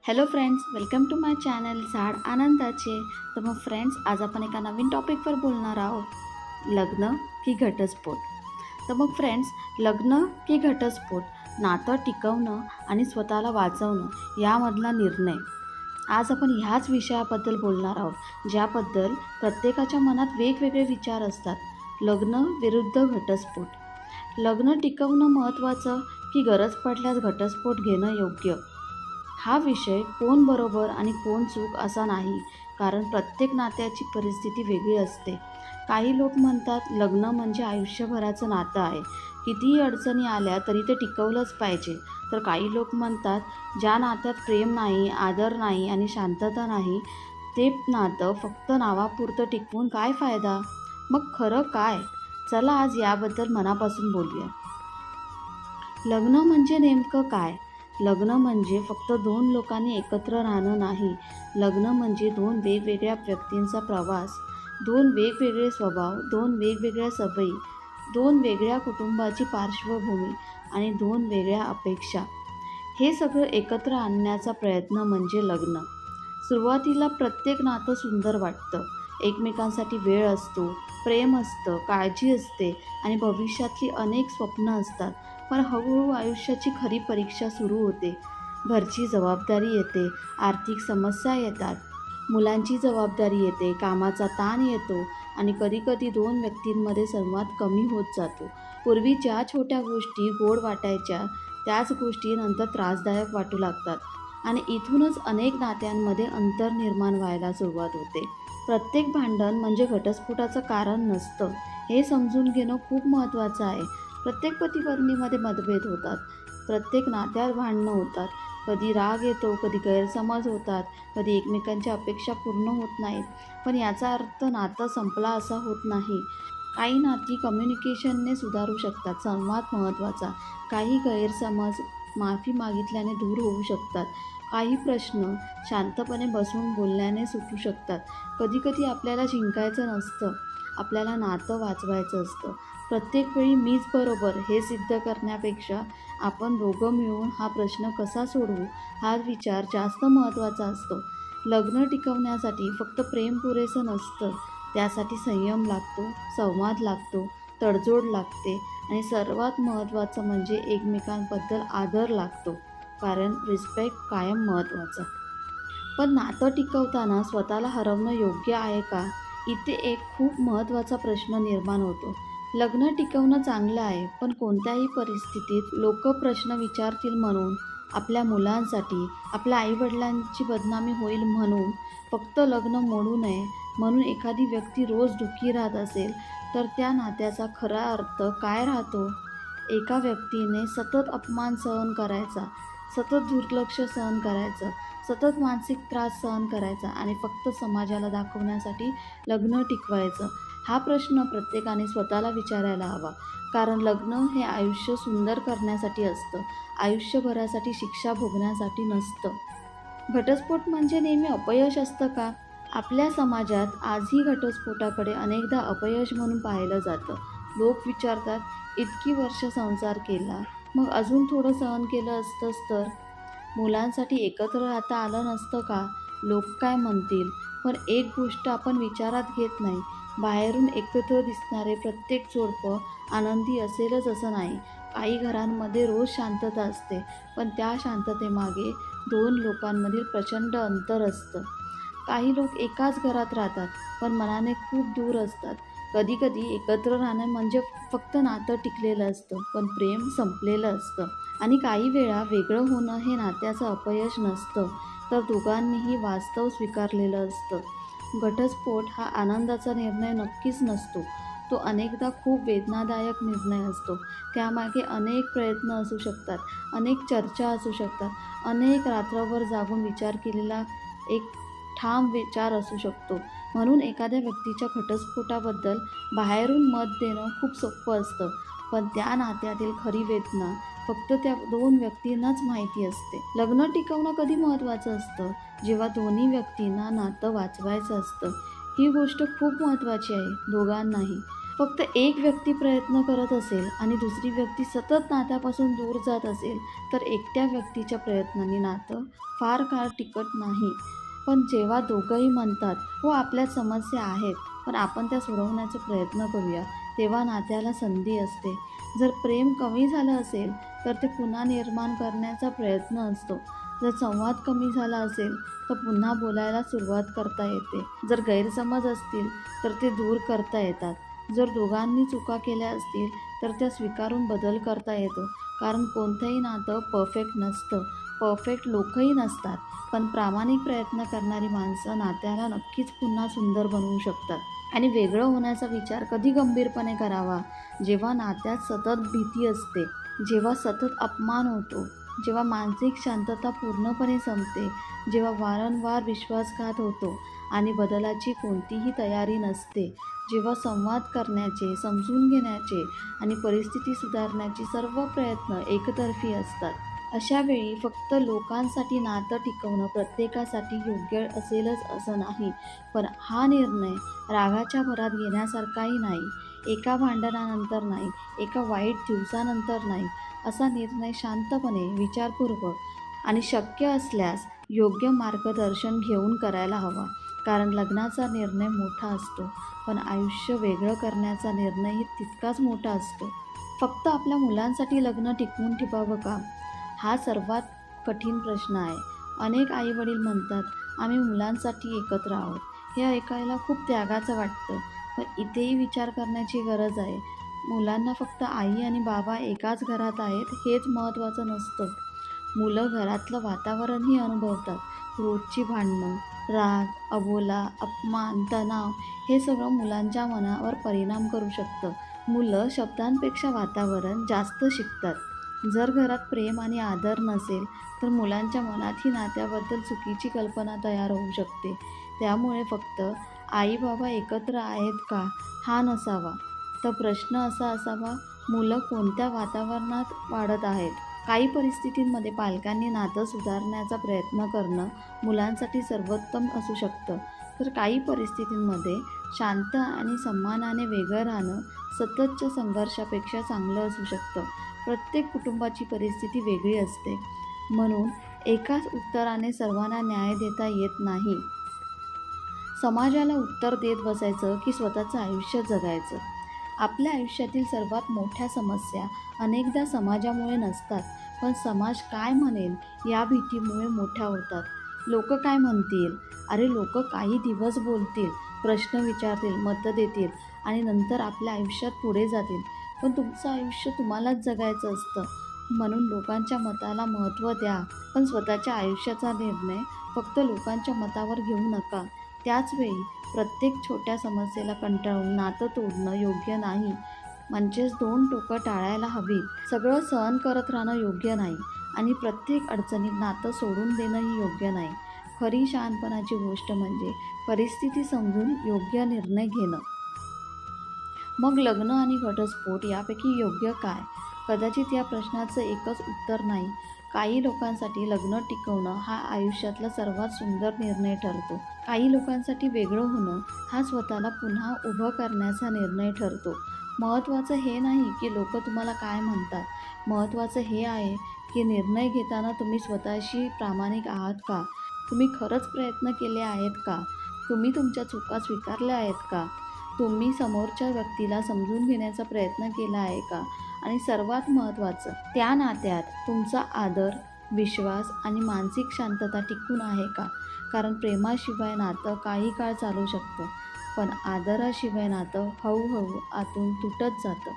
Hello friends, welcome to my channel झाड आनंदाचे. तर मग फ्रेंड्स, आज आपण एका नवीन टॉपिकवर बोलणार आहोत, लग्न की घटस्फोट. तर मग फ्रेंड्स, लग्न की घटस्फोट, नातं टिकवणं आणि स्वतःला वाचवणं यामधला निर्णय. आज आपण ह्याच विषयाबद्दल बोलणार आहोत, ज्याबद्दल प्रत्येकाच्या मनात वेगवेगळे विचार असतात. लग्न विरुद्ध घटस्फोट. लग्न टिकवणं महत्त्वाचं की गरज पडल्यास घटस्फोट घेणं योग्य? हा विषय कोण बरोबर आणि कोण चूक असा नाही, कारण प्रत्येक नात्याची परिस्थिती वेगळी असते. काही लोक म्हणतात लग्न म्हणजे आयुष्यभराचं नातं आहे, कितीही अडचणी आल्या तरी ते टिकवलंच पाहिजे. तर काही लोक म्हणतात ज्या नात्यात प्रेम नाही, आदर नाही आणि शांतता नाही, ते नातं फक्त नावापुरतं टिकवून काय फायदा? मग खरं काय? चला आज याबद्दल मनापासून बोलूया. लग्न म्हणजे नेमकं काय? लग्न म्हणजे फक्त दोन लोकांनी एकत्र राहणं नाही. लग्न म्हणजे दोन वेगवेगळ्या व्यक्तींचा प्रवास, दोन वेगवेगळे स्वभाव, दोन वेगवेगळ्या सवयी, दोन वेगळ्या कुटुंबाची पार्श्वभूमी आणि दोन वेगळ्या अपेक्षा. हे सगळं एकत्र आणण्याचा प्रयत्न म्हणजे लग्न. सुरुवातीला प्रत्येक नातं सुंदर वाटतं. एकमेकांसाठी वेळ असतो, प्रेम असतं, काळजी असते आणि भविष्यातली अनेक स्वप्न असतात. पण हळूहळू आयुष्याची खरी परीक्षा सुरू होते. घरची जबाबदारी येते, आर्थिक समस्या येतात, मुलांची जबाबदारी येते, कामाचा ताण येतो आणि कधीकधी दोन व्यक्तींमध्ये संवाद कमी होत जातो. पूर्वी ज्या छोट्या गोष्टी गोड वाटायच्या, त्याच गोष्टी नंतर त्रासदायक वाटू लागतात आणि इथूनच अनेक नात्यांमध्ये अंतर निर्माण व्हायला सुरुवात होते. प्रत्येक भांडण म्हणजे घटस्फोटाचं कारण नसतं, हे समजून घेणं खूप महत्त्वाचं आहे. प्रत्येक पती-पत्नीमध्ये मतभेद होतात, प्रत्येक नात्यात भांडणं होतात. कधी राग येतो, कधी गैरसमज होतात, कधी एकमेकांच्या अपेक्षा पूर्ण होत नाहीत. पण याचा अर्थ नातं संपला असा होत नाही. काही नाती कम्युनिकेशनने सुधारू शकतात, संवाद महत्त्वाचा. काही गैरसमज माफी मागितल्याने दूर होऊ शकतात. काही प्रश्न शांतपणे बसून बोलण्याने सुटू शकतात. कधीकधी आपल्याला जिंकायचं नसतं, आपल्याला नातं वाचवायचं असतं. प्रत्येक वेळी मीच बरोबर हे सिद्ध करण्यापेक्षा आपण दोघं मिळून हा प्रश्न कसा सोडवू, हा विचार जास्त महत्त्वाचा असतो. लग्न टिकवण्यासाठी फक्त प्रेम पुरेसं नसतं, त्यासाठी संयम लागतो, संवाद लागतो, तडजोड लागते आणि सर्वात महत्त्वाचं म्हणजे एकमेकांबद्दल आदर लागतो, कारण रिस्पेक्ट कायम महत्त्वाचा. पण नातं टिकवताना स्वतःला हरवणं योग्य आहे का? इथे एक खूप महत्त्वाचा प्रश्न निर्माण होतो. लग्न टिकवणं चांगलं आहे, पण कोणत्याही परिस्थितीत लोक प्रश्न विचारतील म्हणून, आपल्या मुलांसाठी, आपल्या आईवडिलांची बदनामी होईल म्हणून, फक्त लग्न मोडू नये म्हणून एखादी व्यक्ती रोज दुःखी राहत असेल, तर त्या नात्याचा खरा अर्थ काय राहतो? एका व्यक्तीने सतत अपमान सहन करायचा, सतत दुर्लक्ष सहन करायचं, सतत मानसिक त्रास सहन करायचा आणि फक्त समाजाला दाखवण्यासाठी लग्न टिकवायचं. हा प्रश्न प्रत्येकाने स्वतःला विचारायला हवा, कारण लग्न हे आयुष्य सुंदर करण्यासाठी असतं, आयुष्यभरासाठी शिक्षा भोगण्यासाठी नसतं. घटस्फोट म्हणजे नेहमी अपयश असतं का? आपल्या समाजात आजही घटस्फोटाकडे अनेकदा अपयश म्हणून पाहिलं जातं. लोक विचारतात, इतकी वर्ष संसार केला, मग अजून थोडं सहन केलं असतंच तर? मुलांसाठी एकत्र राहता आलं नसतं का? लोक काय म्हणतील? पण एक गोष्ट आपण विचारात घेत नाही, बाहेरून एकत्र दिसणारे प्रत्येक जोडपं आनंदी असेलच असं नाही. काही घरांमध्ये रोज शांतता असते, पण त्या शांततेमागे दोन लोकांमधील प्रचंड अंतर असतं. काही लोक एकाच घरात राहतात, पण मनाने खूप दूर असतात. कधीकधी एकत्र राहणं म्हणजे फक्त नातं टिकलेलं असतं, पण प्रेम संपलेलं असतं. आणि काही वेळा वेगळं होणं हे नात्याचं अपयश नसतं, तर दोघांनीही वास्तव स्वीकारलेलं असतं. घटस्फोट हा आनंदाचा निर्णय नक्कीच नसतो, तो अनेकदा खूप वेदनादायक निर्णय असतो. त्यामागे अनेक प्रयत्न असू शकतात, अनेक चर्चा असू शकतात, अनेक रात्रभर जागून विचार केलेला एक ठाम विचार असू शकतो. म्हणून एखाद्या व्यक्तीच्या घटस्फोटाबद्दल बाहेरून मत देणं खूप सोपं असतं, पण त्या नात्यातील खरी वेदना फक्त त्या दोन व्यक्तींनाच माहिती असते. लग्न टिकवणं कधी महत्त्वाचं असतं? जेव्हा दोन्ही व्यक्तींना नातं वाचवायचं असतं. ही गोष्ट खूप महत्त्वाची आहे दोघांनाही. फक्त एक व्यक्ती प्रयत्न करत असेल आणि दुसरी व्यक्ती सतत नात्यापासून दूर जात असेल, तर एकट्या व्यक्तीच्या प्रयत्नांनी नातं फार काळ टिकत नाही. पण जेव्हा दोघंही म्हणतात, "हो, आपल्यात समस्या आहेत, पण आपण त्या सोडवण्याचा प्रयत्न करूया," तेव्हा नात्याला संधी असते. जर प्रेम कमी झालं असेल, तर ते पुन्हा निर्माण करण्याचा प्रयत्न असतो. जर संवाद कमी झाला असेल, तर पुन्हा बोलायला सुरुवात करता येते. जर गैरसमज असतील, तर ते दूर करता येतात. जर दोघांनी चुका केल्या असतील, तर त्या स्वीकारून बदल करता येतो. कारण कोणतंही नातं परफेक्ट नसतं. परफेक्ट लोकही नसतात. पण प्रामाणिक प्रयत्न करणारी माणसं नात्याला नक्कीच पुन्हा सुंदर बनवू शकतात. आणि वेगळं होण्याचा विचार कधी गंभीरपणे करावा? जेव्हा नात्यात सतत भीती असते, जेव्हा सतत अपमान होतो, जेव्हा मानसिक शांतता पूर्णपणे संपते, जेव्हा वारंवार विश्वासघात होतो आणि बदलाची कोणतीही तयारी नसते, जेव्हा संवाद करण्याचे, समजून घेण्याचे आणि परिस्थिती सुधारण्याचे सर्व प्रयत्न एकतर्फी असतात. अशा वेळी फक्त लोकांसाठी नातं टिकवणं प्रत्येकासाठी योग्य असेलच असं नाही. पण हा निर्णय रागाच्या भरात घेण्यासारखाही नाही. एका भांडणानंतर नाही, एका वाईट दिवसानंतर नाही. असा निर्णय शांतपणे, विचारपूर्वक आणि शक्य असल्यास योग्य मार्गदर्शन घेऊन करायला हवा. कारण लग्नाचा निर्णय मोठा असतो, पण आयुष्य वेगळं करण्याचा निर्णयही तितकाच मोठा असतो. फक्त आपल्या मुलांसाठी लग्न टिकवून ठेवावं का? हा सर्वात कठीण प्रश्न आहे. अनेक आई-वडील म्हणतात, "आम्ही मुलांसाठी एकत्र आहोत." हे ऐकायला खूप त्यागाचं वाटतं. पण इथेही विचार करण्याची गरज आहे. मुलांना फक्त आई आणि बाबा एकाच घरात आहेत हेच महत्त्वाचं नसतं. मुलं घरातलं वातावरणही अनुभवतात. रोजची भांडणं, राग, अबोला, अपमान, तणाव हे सगळं मुलांच्या मनावर परिणाम करू शकतं. मुलं शब्दांपेक्षा वातावरण जास्त शिकतात. जर घरात प्रेम आणि आदर नसेल, तर मुलांच्या मनातही नात्याबद्दल चुकीची कल्पना तयार होऊ शकते. त्यामुळे फक्त आई-बाबा एकत्र आहेत का हा नसावा, तर प्रश्न असा असावा, मुलं कोणत्या वातावरणात वाढत आहेत? काही परिस्थितींमध्ये पालकांनी नातं सुधारण्याचा प्रयत्न करणं मुलांसाठी सर्वोत्तम असू शकतं, तर काही परिस्थितींमध्ये शांत आणि सन्मानाने वेगळं राहणं सततच्या संघर्षापेक्षा चांगलं असू शकतं. प्रत्येक कुटुंबाची परिस्थिती वेगळी असते, म्हणून एकाच उत्तराने सर्वांना न्याय देता येत नाही. समाजाला उत्तर देत बसायचं की स्वतःचं आयुष्य जगायचं? आपल्या आयुष्यातील सर्वात मोठ्या समस्या अनेकदा समाजामुळे नसतात, पण समाज काय म्हणेल या भीतीमुळे मोठ्या होतात. लोक काय म्हणतील? अरे, लोक काही दिवस बोलतील, प्रश्न विचारतील, मतं देतील आणि नंतर आपल्या आयुष्यात पुढे जातील. पण तुमचं आयुष्य तुम्हालाच जगायचं असतं. म्हणून लोकांच्या मताला महत्त्व द्या, पण स्वतःच्या आयुष्याचा निर्णय फक्त लोकांच्या मतावर घेऊ नका. त्याचवेळी प्रत्येक छोट्या समस्येला कंटाळून नातं तोडणं योग्य नाही. म्हणजेच दोन टोकं टाळायला हवीत. सगळं सहन करत राहणं योग्य नाही आणि प्रत्येक अडचणीत नातं सोडून देणंही योग्य नाही. खरी शहाणपणाची गोष्ट म्हणजे परिस्थिती समजून योग्य निर्णय घेणं. मग लग्न आणि घटस्फोट यापैकी योग्य काय? कदाचित या प्रश्नाचं एकच उत्तर नाही. काही लोकांसाठी लग्न टिकवणं हा आयुष्यातला सर्वात सुंदर निर्णय ठरतो. काही लोकांसाठी वेगळं होणं हा स्वतःला पुन्हा उभं करण्याचा निर्णय ठरतो. महत्त्वाचं हे नाही की लोक तुम्हाला काय म्हणतात. महत्त्वाचं हे आहे की निर्णय घेताना तुम्ही स्वतःशी प्रामाणिक आहात का? तुम्ही खरंच प्रयत्न केले आहेत का? तुम्ही तुमच्या चुका स्वीकारल्या आहेत का? तुम्ही समोरच्या व्यक्तीला समजून घेण्याचा प्रयत्न केला आहे का? आणि सर्वात महत्त्वाचं, त्या नात्यात तुमचा आदर, विश्वास आणि मानसिक शांतता टिकून आहे का? कारण प्रेमाशिवाय नातं काही काळ चालू शकतं, पण आदराशिवाय नातं हळूहळू आतून तुटत जातं.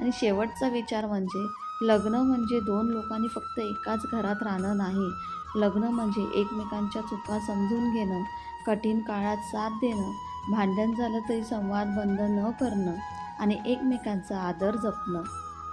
आणि शेवटचा विचार म्हणजे, लग्न म्हणजे दोन लोकांनी फक्त एकाच घरात राहणं नाही. लग्न म्हणजे एकमेकांच्या चुका समजून घेणं, कठीण काळात साथ देणं, भांडण झालं तरी संवाद बंद न करणं आणि एकमेकांचा आदर जपणं.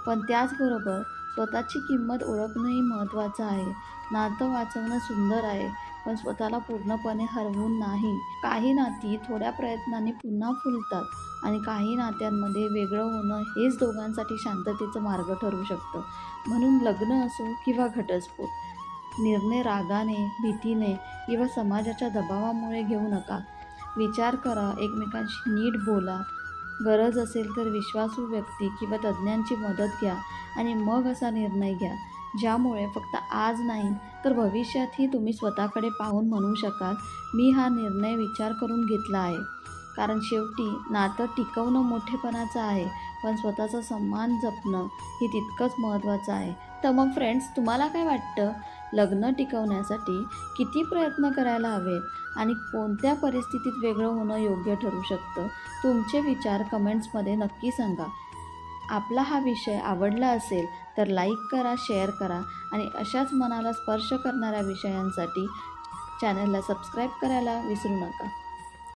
पण त्याचबरोबर स्वतःची किंमत ओळखणंही महत्त्वाचं आहे. नातं वाचवणं सुंदर आहे, पण स्वतःला पूर्णपणे हरवून नाही. काही नाती थोड्या प्रयत्नांनी पुन्हा फुलतात आणि काही नात्यांमध्ये वेगळं होणं हेच दोघांसाठी शांततेचा मार्ग ठरू शकतं. म्हणून लग्न असो किंवा घटस्फोट, निर्णय रागाने, भीतीने किंवा समाजाच्या दबावामुळे घेऊ नका. विचार करा, एकमेकांशी नीट बोला, गरज असेल तर विश्वासू व्यक्ती किंवा तज्ज्ञांची मदत घ्या आणि मग असा निर्णय घ्या, ज्यामुळे फक्त आज नाही तर भविष्यातही तुम्ही स्वतःकडे पाहून म्हणू शकाल, मी हा निर्णय विचार करून घेतला आहे. कारण शेवटी नातं टिकवणं मोठेपणाचं आहे, पण स्वतःचा सन्मान जपणं हे तितकंच महत्त्वाचं आहे. तर मग फ्रेंड्स, तुम्हाला काय वाटतं? लग्न टिकवण्यासाठी किती प्रयत्न करायला हवेत आणि कोणत्या परिस्थितीत वेगळं होणं योग्य ठरू शकतं? तुमचे विचार कमेंट्समध्ये नक्की सांगा. आपला हा विषय आवडला असेल तर लाईक करा, शेअर करा आणि अशाच मनाला स्पर्श करणाऱ्या विषयांसाठी चॅनलला सबस्क्राईब करायला विसरू नका.